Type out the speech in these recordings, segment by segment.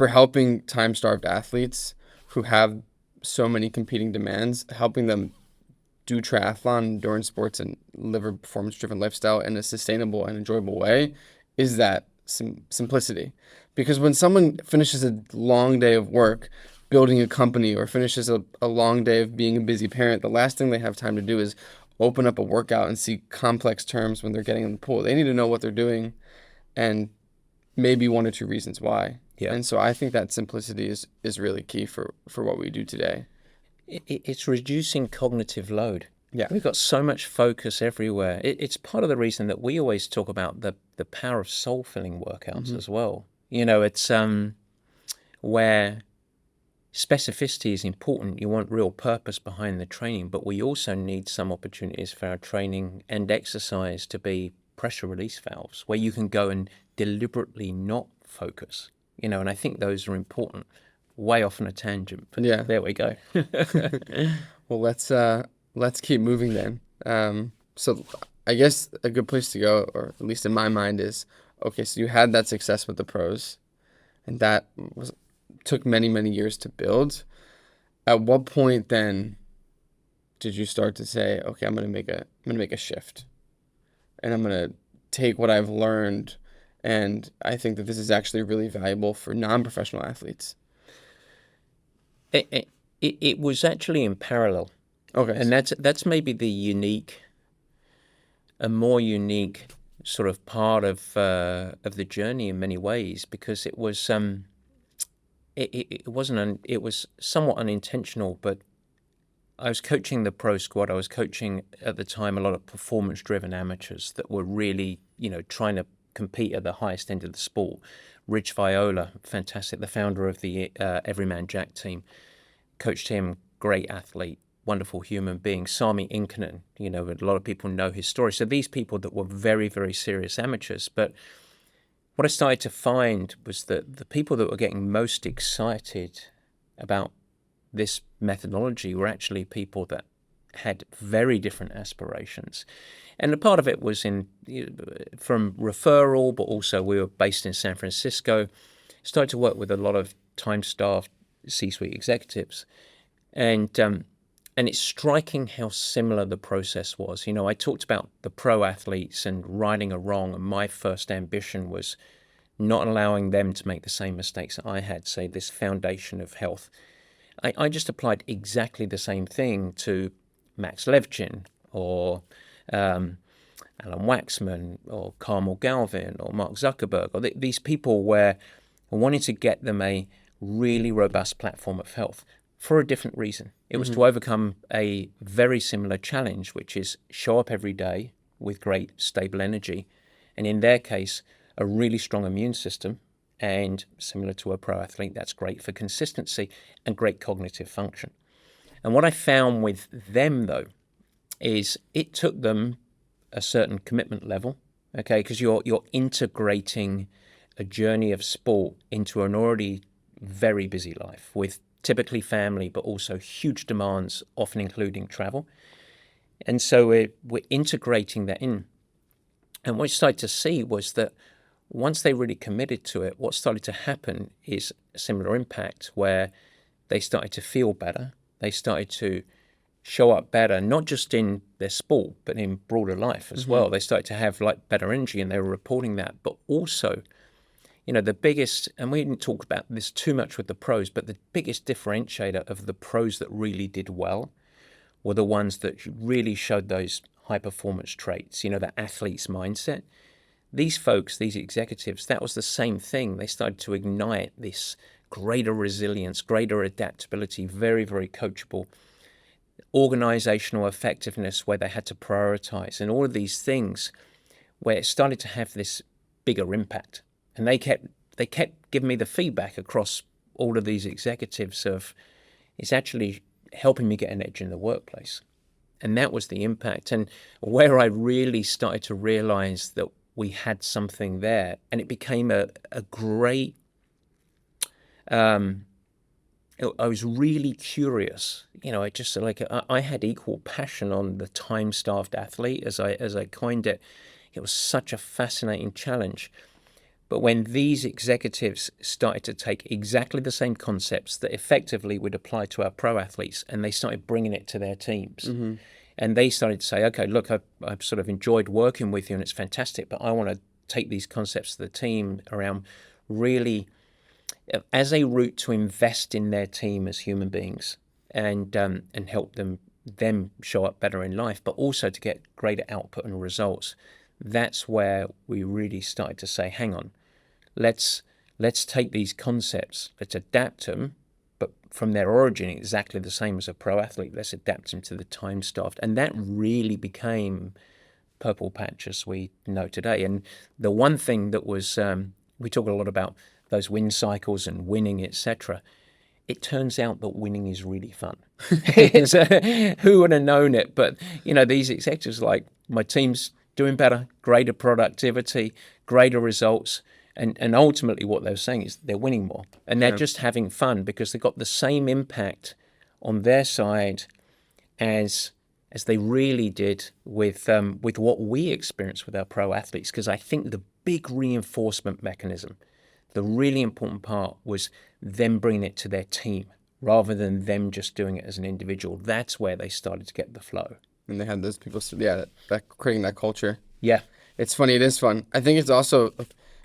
for helping time-starved athletes who have so many competing demands, helping them do triathlon, endurance sports, and live a performance-driven lifestyle in a sustainable and enjoyable way is that simplicity. Because when someone finishes a long day of work building a company or finishes a long day of being a busy parent, the last thing they have time to do is open up a workout and see complex terms when they're getting in the pool. They need to know what they're doing and maybe one or two reasons why. Yeah. And so I think that simplicity is really key for what we do today. It's reducing cognitive load. Yeah. We've got so much focus everywhere. It's part of the reason that we always talk about the power of soul-filling workouts as well. It's where specificity is important. You want real purpose behind the training, but we also need some opportunities for our training and exercise to be pressure release valves where you can go and deliberately not focus, and I think those are important. Way off on a tangent, but yeah, there we go. Well, let's keep moving then. So I guess a good place to go, or at least in my mind, is okay. So you had that success with the pros, and that took many years to build. At what point then did you start to say, okay, I'm gonna make a shift, and I'm gonna take what I've learned, and I think that this is actually really valuable for non-professional athletes? It was actually in parallel. Okay. And that's maybe a more unique sort of part of the journey in many ways, because it was it was somewhat unintentional, but I was coaching the pro squad. I was coaching at the time a lot of performance-driven amateurs that were really, trying to compete at the highest end of the sport. Rich Viola, fantastic, the founder of the Everyman Jack team. Coached him, great athlete, wonderful human being. Sami Inkanen, a lot of people know his story. So these people that were very, very serious amateurs. But what I started to find was that the people that were getting most excited about this methodology were actually people that had very different aspirations. And a part of it was from referral, but also we were based in San Francisco. Started to work with a lot of time-starved C-suite executives, and it's striking how similar the process was. I talked about the pro athletes and righting a wrong, and my first ambition was not allowing them to make the same mistakes that I had, say, this foundation of health. I just applied exactly the same thing to Max Levchin or Alan Waxman or Carmel Galvin or Mark Zuckerberg, or these people where I wanted to get them a really robust platform of health for a different reason. It was to overcome a very similar challenge, which is show up every day with great stable energy, and in their case, a really strong immune system, and similar to a pro athlete, that's great for consistency and great cognitive function. And what I found with them, though, is it took them a certain commitment level, okay, because you're integrating a journey of sport into an already very busy life with typically family, but also huge demands, often including travel. And so we're integrating that in. And what we started to see was that once they really committed to it, what started to happen is a similar impact where they started to feel better. They started to show up better, not just in their sport, but in broader life as well. They started to have better energy, and they were reporting that, but also the biggest, and we didn't talk about this too much with the pros, but the biggest differentiator of the pros that really did well were the ones that really showed those high performance traits, the athlete's mindset. These folks, these executives, that was the same thing. They started to ignite this greater resilience, greater adaptability, very, very coachable, organizational effectiveness where they had to prioritize, and all of these things where it started to have this bigger impact. And they kept giving me the feedback across all of these executives of it's actually helping me get an edge in the workplace. And that was the impact. And where I really started to realize that we had something there, and it became a great, I was really curious. I had equal passion on the time-starved athlete as I coined it. It was such a fascinating challenge. But when these executives started to take exactly the same concepts that effectively would apply to our pro athletes, and they started bringing it to their teams, and they started to say, okay, look, I've sort of enjoyed working with you and it's fantastic, but I want to take these concepts to the team around really as a route to invest in their team as human beings and help them show up better in life, but also to get greater output and results. That's where we really started to say, hang on, let's take these concepts, let's adapt them, but from their origin exactly the same as a pro athlete, let's adapt them to the time staffed. And that really became Purple Patch as we know today. And the one thing that was, we talk a lot about those win cycles and winning, etc. It turns out that winning is really fun. Who would have known it? But, these executives like, my team's doing better, greater productivity, greater results. And ultimately what they're saying is they're winning more. And they're just having fun because they've got the same impact on their side as they really did with what we experience with our pro athletes. Because I think the big reinforcement mechanism, the really important part, was them bringing it to their team rather than them just doing it as an individual. That's where they started to get the flow. And they had those people, that creating that culture. Yeah. It's funny. It is fun. I think it's also,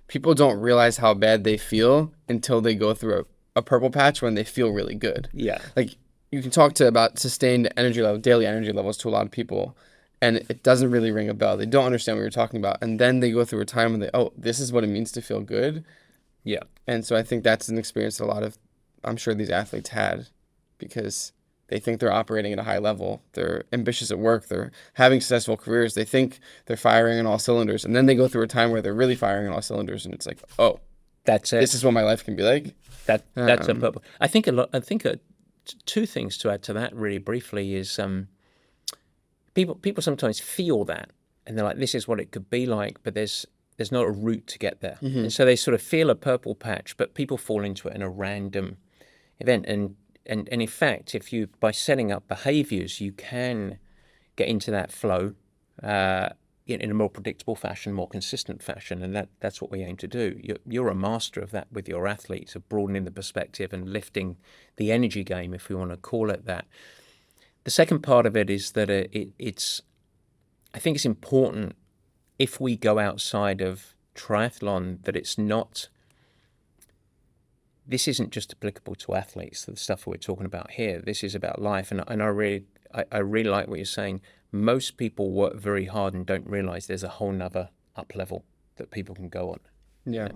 people don't realize how bad they feel until they go through a purple patch when they feel really good. Yeah. Like, you can talk about sustained energy level, daily energy levels to a lot of people, and it doesn't really ring a bell. They don't understand what you're talking about. And then they go through a time when this is what it means to feel good. Yeah. And so I think that's an experience a lot of, I'm sure these athletes had, because they think they're operating at a high level. They're ambitious at work. They're having successful careers. They think they're firing on all cylinders. And then they go through a time where they're really firing on all cylinders. And it's like, oh, that's it. This is what my life can be like. That's a purple. I think two things to add to that really briefly is people sometimes feel that and they're like, this is what it could be like, but there's not a route to get there. And so they sort of feel a purple patch, but people fall into it in a random event. And in fact, if you, by setting up behaviors, you can get into that flow in a more predictable fashion, more consistent fashion. And that's what we aim to do. You're a master of that with your athletes, of broadening the perspective and lifting the energy game, if we want to call it that. The second part of it is that I think it's important, if we go outside of triathlon, that this isn't just applicable to athletes, the stuff we're talking about here. This is about life. And I really like what you're saying. Most people work very hard and don't realize there's a whole nother up level that people can go on. Yeah.